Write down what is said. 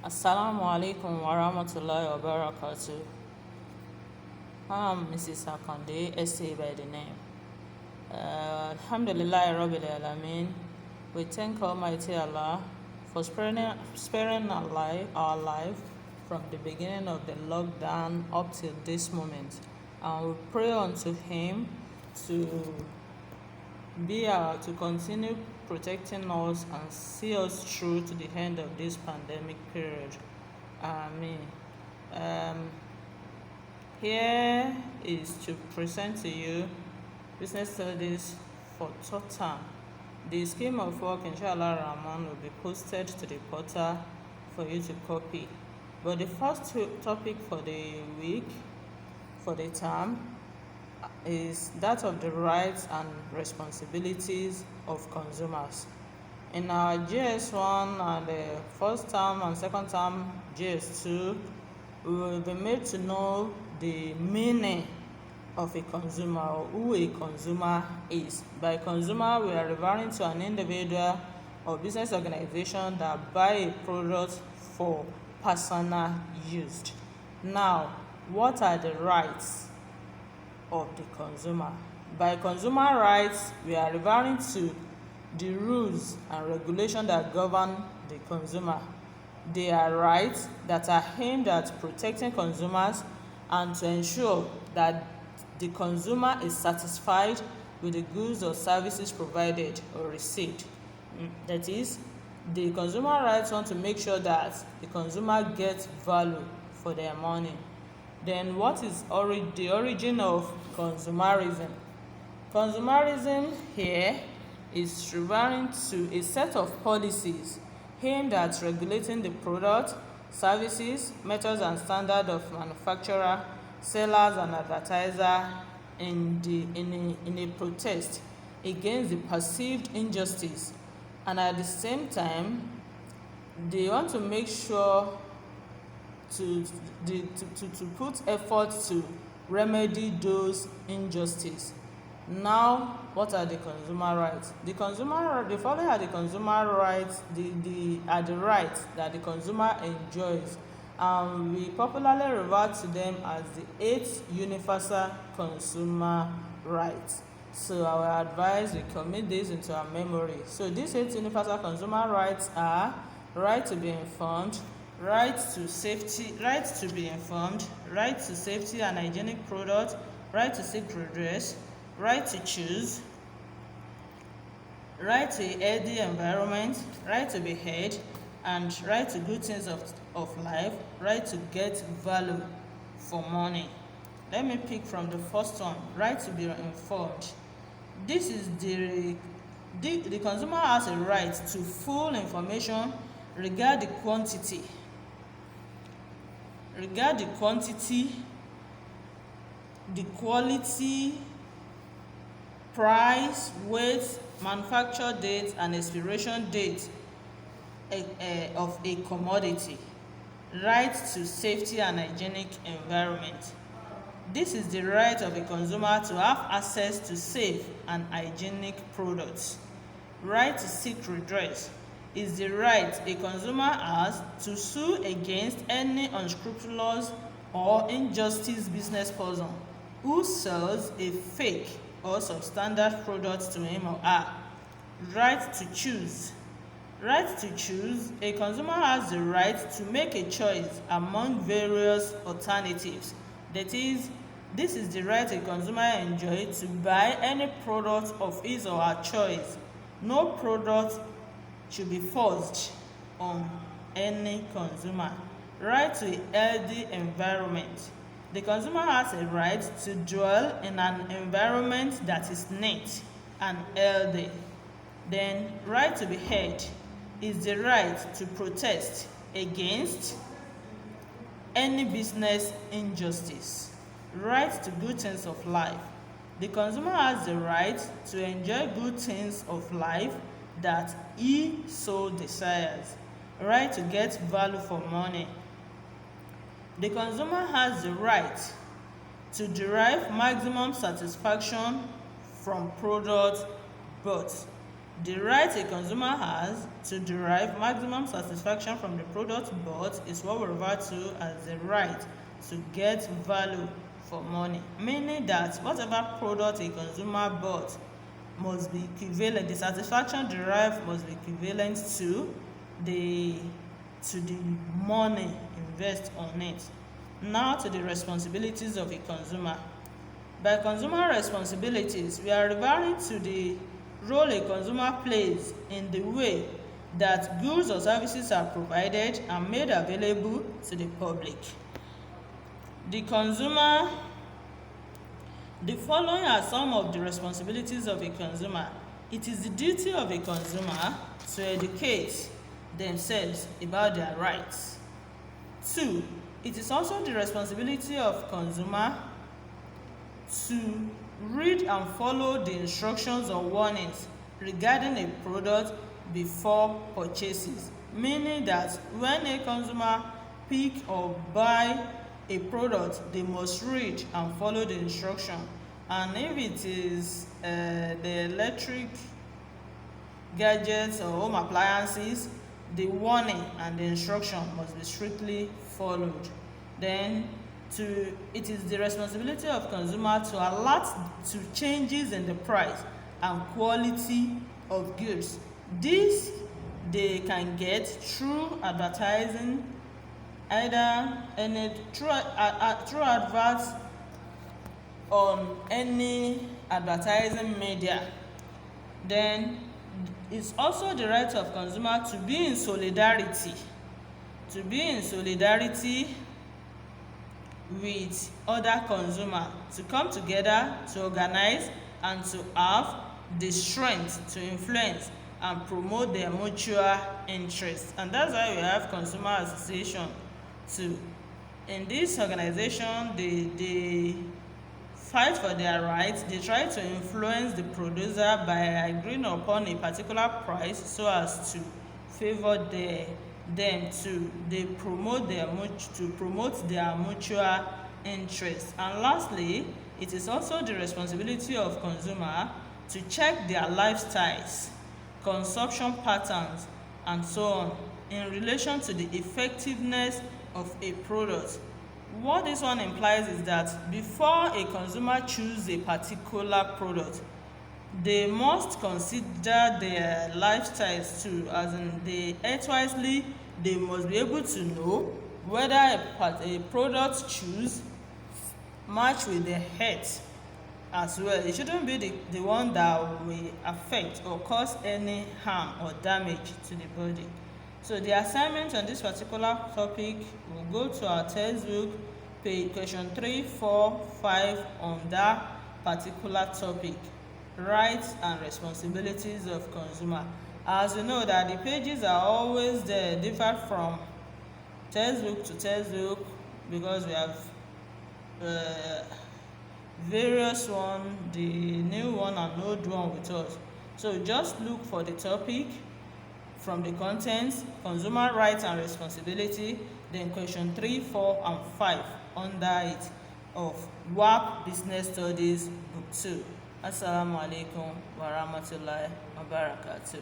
Assalamu alaikum wa rahmatullahi wa barakatuh. I'm Mrs. Akande, SA by the name. Alhamdulillah Rabbil Alameen. We thank Almighty Allah for sparing our life from the beginning of the lockdown up till this moment. And we pray unto Him to to continue protecting us and see us through to the end of this pandemic period. Amen. Here is to present to you business studies for third term. The scheme of work, inshallah Rahman, will be posted to the portal for you to copy. But the first topic for the week, for the term, is that of the rights and responsibilities of consumers. In our js1 and the first term and second term js2, we will be made to know the meaning of a consumer, or who a consumer is. By consumer, we are referring to an individual or business organization that buy a product for personal use. Now, what are the rights of the consumer? By consumer rights, we are referring to the rules and regulations that govern the consumer. They are rights that are aimed at protecting consumers and to ensure that the consumer is satisfied with the goods or services provided or received. That is, the consumer rights want to make sure that the consumer gets value for their money. Then what is the origin of consumerism? Consumerism here is referring to a set of policies aimed at regulating the product, services, methods and standards of manufacturer, sellers and advertiser in a protest against the perceived injustice, and at the same time they want to make sure to put effort to remedy those injustices. Now, what are the consumer rights? The following are the consumer rights, the rights that the consumer enjoys. We popularly refer to them as the 8 universal consumer rights. So I will advise we commit this into our memory. So these 8 universal consumer rights are: right to be informed, right to safety, right to be informed, right to safety and hygienic products, right to seek redress, right to choose, right to a healthy environment, right to be heard, and right to good things of life, right to get value for money. Let me pick from the first one, right to be informed. This is the consumer has a right to full information regarding the quantity, the quality, price, weight, manufacture date and expiration date of a commodity. Right to safety and hygienic environment. This is the right of a consumer to have access to safe and hygienic products. Right to seek redress is the right a consumer has to sue against any unscrupulous or injustice business person who sells a fake or substandard product to him or her. Right to choose. Right to choose. A consumer has the right to make a choice among various alternatives. That is, this is the right a consumer enjoys to buy any product of his or her choice. No product should be forced on any consumer. Right to a healthy environment. The consumer has a right to dwell in an environment that is neat and healthy. Then, right to be heard is the right to protest against any business injustice. Right to good things of life. The consumer has the right to enjoy good things of life that he so desires. Right to get value for money. The consumer has the right to derive maximum satisfaction from products, but The right a consumer has to derive maximum satisfaction from the product bought is what we refer to as the right to get value for money, meaning that whatever product a consumer bought must be equivalent, the satisfaction derived must be equivalent to the money invest on it. Now to the responsibilities of a consumer. By consumer responsibilities, we are referring to the role a consumer plays in the way that goods or services are provided and made available to the public. The following are some of the responsibilities of a consumer. It is the duty of a consumer to educate themselves about their rights. 2. It is also the responsibility of consumer to read and follow the instructions or warnings regarding a product before purchases, meaning that when a consumer pick or buy a product, they must read and follow the instruction. And if it is the electric gadgets or home appliances, the warning and the instruction must be strictly followed. Then it is the responsibility of consumer to alert to changes in the price and quality of goods. This they can get through advertising, either through adverts on any advertising media. Then it's also the right of consumer to be in solidarity with other consumers, to come together, to organize, and to have the strength to influence and promote their mutual interests. And that's why we have consumer association too. In this organization, they fight for their rights. They try to influence the producer by agreeing upon a particular price so as to favor them to promote their mutual interests. And lastly, it is also the responsibility of consumer to check their lifestyles, consumption patterns, and so on in relation to the effectiveness of a product. What this one implies is that before a consumer chooses a particular product, they must consider their lifestyles too, as in they must be able to know whether a product choose match with their health as well. It shouldn't be the one that will affect or cause any harm or damage to the body. So the assignment on this particular topic will go to our textbook, page question 3, 4, 5 on that particular topic, rights and responsibilities of consumer. As you know that the pages are always there, differ from textbook to textbook, because we have various one, the new one and old one with us. So just look for the topic from the contents, consumer rights and responsibility, then question 3, 4, and 5 under it of WAP Business Studies Book 2. Assalamu alaikum wa rahmatullahi wa barakatuh.